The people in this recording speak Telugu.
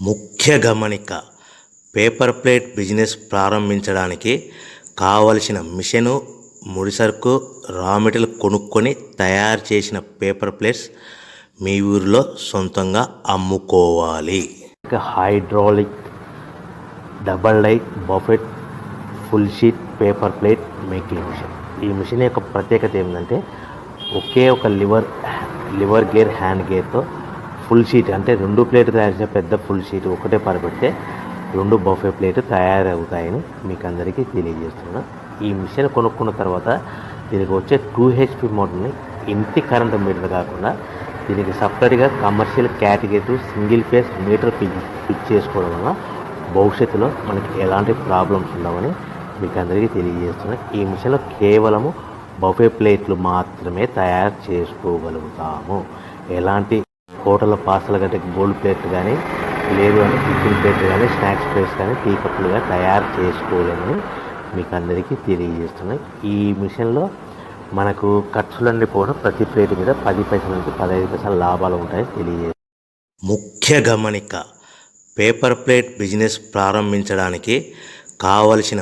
ముఖ్య గమనిక, పేపర్ ప్లేట్ బిజినెస్ ప్రారంభించడానికి కావలసిన మిషను, ముడిసరుకు, రా మెటీరియల్ కొనుక్కొని తయారు చేసిన పేపర్ ప్లేట్స్ మీ ఊరిలో సొంతంగా అమ్ముకోవాలి. Hydraulic double die buffet full sheet paper plate making machine. ఈ మిషన్ యొక్క ప్రత్యేకత ఏంటంటే ఒకే ఒక లివర్ గేర్, హ్యాండ్ గేర్తో ఫుల్ షీట్ అంటే 2 ప్లేట్ తయారు చేసే పెద్ద ఫుల్ షీట్ ఒకటే పరబెడితే 2 బఫే ప్లేట్ తయారవుతాయని మీకు అందరికీ తెలియజేస్తున్నాను. ఈ మిషన్ కొనుక్కున్న తర్వాత దీనికి వచ్చే 2 HP మోటార్ని ఇంటి కరెంటు మీటర్ కాకుండా దీనికి సపరేట్గా commercial category single phase metre fix చేసుకోవడం వల్ల భవిష్యత్తులో మనకి ఎలాంటి ప్రాబ్లమ్స్ ఉండవని మీకు అందరికీ తెలియజేస్తున్నాను. ఈ మిషన్లో కేవలము బఫే ప్లేట్లు మాత్రమే తయారు చేసుకోగలుగుతాము. ఎలాంటి హోటల్ పార్సల్ గట్టే గోల్డ్ ప్లేట్ కానీ, లేదు అంటే టిఫిన్ ప్లేట్ కానీ, స్నాక్స్ ప్లేట్స్ కానీ, టీ కప్పులుగా తయారు చేసుకోలేమని మీకు అందరికీ తెలియజేస్తున్నాయి. ఈ మిషన్లో మనకు ఖర్చులన్నీ పోవడం ప్రతి ప్లేట్ మీద 10 పైసల నుంచి 15 పైసల లాభాలు ఉంటాయని తెలియజేస్తాయి. ముఖ్య గమనిక, పేపర్ ప్లేట్ బిజినెస్ ప్రారంభించడానికి కావలసిన